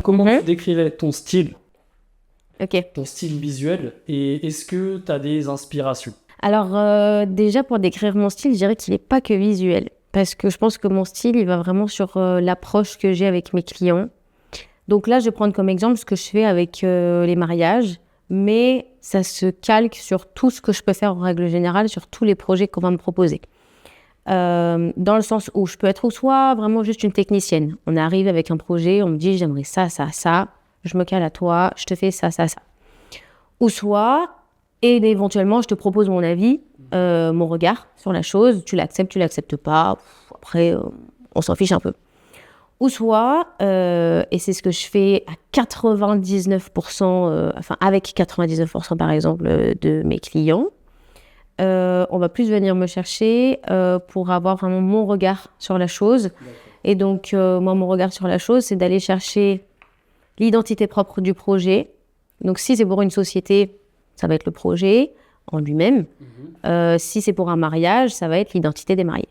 comment tu décrirais ton style visuel, et est-ce que tu as des inspirations? Alors, déjà, pour décrire mon style, je dirais qu'il n'est pas que visuel. Parce que je pense que mon style, il va vraiment sur l'approche que j'ai avec mes clients. Donc là, je vais prendre comme exemple ce que je fais avec les mariages, mais ça se calque sur tout ce que je peux faire en règle générale, sur tous les projets qu'on va me proposer. Dans le sens où je peux être soit vraiment juste une technicienne. On arrive avec un projet, on me dit j'aimerais ça, ça, ça, je me cale à toi, je te fais ça, ça, ça. Ou soit, et éventuellement, je te propose mon avis, mon regard sur la chose, tu l'acceptes pas, après, on s'en fiche un peu. Ou soit, et c'est ce que je fais à 99%, avec 99% par exemple de mes clients, on va plus venir me chercher pour avoir vraiment mon regard sur la chose. D'accord. Et donc, moi, mon regard sur la chose, c'est d'aller chercher l'identité propre du projet. Donc, si c'est pour une société, ça va être le projet en lui-même. Si c'est pour un mariage, ça va être l'identité des mariés.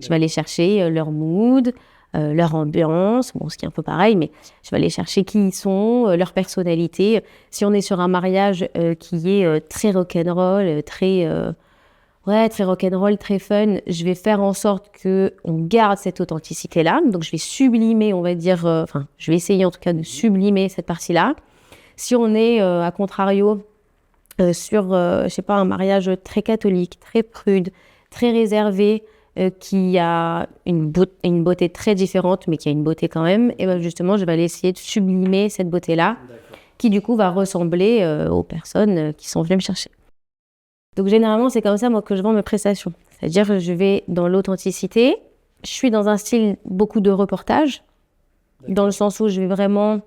Je vais aller chercher leur mood, leur ambiance, bon, ce qui est un peu pareil, mais je vais aller chercher qui ils sont, leur personnalité. Si on est sur un mariage qui est très rock'n'roll, très rock'n'roll, très fun, je vais faire en sorte qu'on garde cette authenticité-là. Donc, je vais sublimer, on va dire, je vais essayer en tout cas de sublimer cette partie-là. Si on est, à contrario, sur, je sais pas, un mariage très catholique, très prude, très réservé, qui a une beauté très différente, mais qui a une beauté quand même, et ben justement, je vais aller essayer de sublimer cette beauté-là, qui du coup va ressembler aux personnes qui sont venues me chercher. Donc généralement, c'est comme ça moi que je vends mes prestations. C'est-à-dire que je vais dans l'authenticité, je suis dans un style beaucoup de reportage, dans le sens où je vais vraiment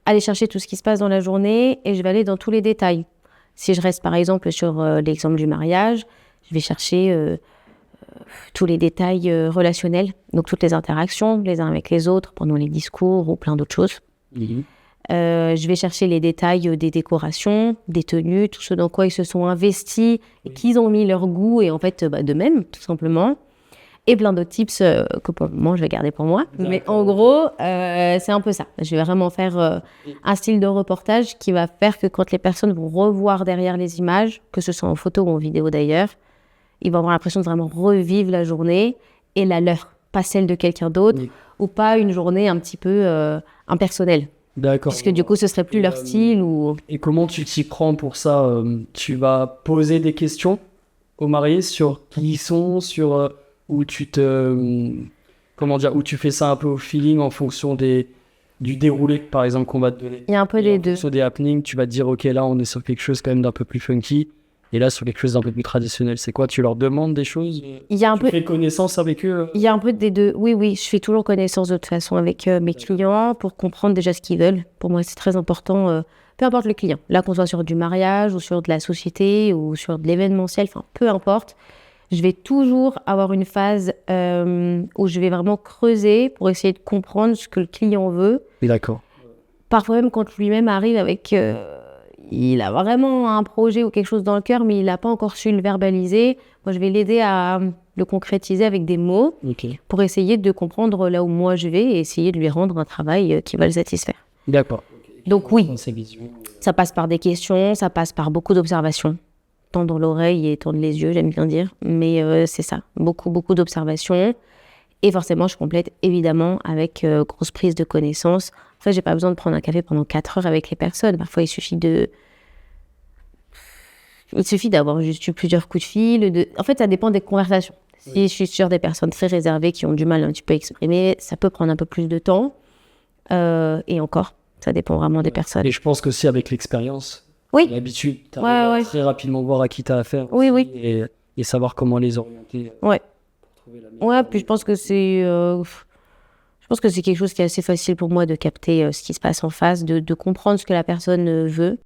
aller chercher tout ce qui se passe dans la journée et je vais aller dans tous les détails. Si je reste par exemple sur l'exemple du mariage, je vais chercher tous les détails relationnels, donc toutes les interactions les uns avec les autres pendant les discours ou plein d'autres choses. Je vais chercher les détails des décorations, des tenues, tout ce dans quoi ils se sont investis et qu'ils ont mis leur goût et en fait de même, tout simplement. Et plein d'autres tips que pour le moment je vais garder pour moi. D'accord. Mais en gros, c'est un peu ça. Je vais vraiment faire un style de reportage qui va faire que quand les personnes vont revoir derrière les images, que ce soit en photo ou en vidéo d'ailleurs, ils vont avoir l'impression de vraiment revivre la journée et la leur, pas celle de quelqu'un d'autre, ou pas une journée un petit peu impersonnelle. D'accord. Puisque du coup, ce serait plus leur style ou... Et comment tu t'y prends pour ça? Tu vas poser des questions aux mariés sur qui ils sont, sur où tu te... comment dire, où tu fais ça un peu au feeling en fonction du déroulé, par exemple, qu'on va te donner. Il y a un peu des deux. Sur des happenings, tu vas te dire, ok, là, on est sur quelque chose quand même d'un peu plus funky. Et là, sur quelque chose d'un peu plus traditionnel, c'est quoi? Tu leur demandes des choses? Tu fais connaissance avec eux? Il y a un peu des deux. Oui, je fais toujours connaissance de toute façon avec mes clients pour comprendre déjà ce qu'ils veulent. Pour moi, c'est très important, peu importe le client. Là, qu'on soit sur du mariage ou sur de la société ou sur de l'événementiel, enfin, peu importe. Je vais toujours avoir une phase où je vais vraiment creuser pour essayer de comprendre ce que le client veut. Oui, d'accord. Parfois même quand lui-même arrive avec... il a vraiment un projet ou quelque chose dans le cœur, mais il n'a pas encore su le verbaliser. Moi, je vais l'aider à le concrétiser avec des mots pour essayer de comprendre là où moi je vais et essayer de lui rendre un travail qui va le satisfaire. D'accord. Donc oui, ça passe par des questions, ça passe par beaucoup d'observations. Tendre l'oreille et tendre les yeux, j'aime bien dire. Mais c'est ça, beaucoup d'observations. Et forcément, je complète évidemment avec grosse prise de connaissance. En fait, j'ai pas besoin de prendre un café pendant 4 heures avec les personnes. Parfois, il suffit d'avoir juste eu plusieurs coups de fil. En fait, ça dépend des conversations. Si je suis sur des personnes très réservées qui ont du mal un petit peu à exprimer, ça peut prendre un peu plus de temps. Et encore, ça dépend vraiment des personnes. Et je pense qu'aussi avec l'expérience, l'habitude, tu arrives très rapidement voir à qui tu as affaire. Oui. Et savoir comment les orienter. Puis je pense que c'est quelque chose qui est assez facile pour moi de capter ce qui se passe en face, de comprendre ce que la personne veut.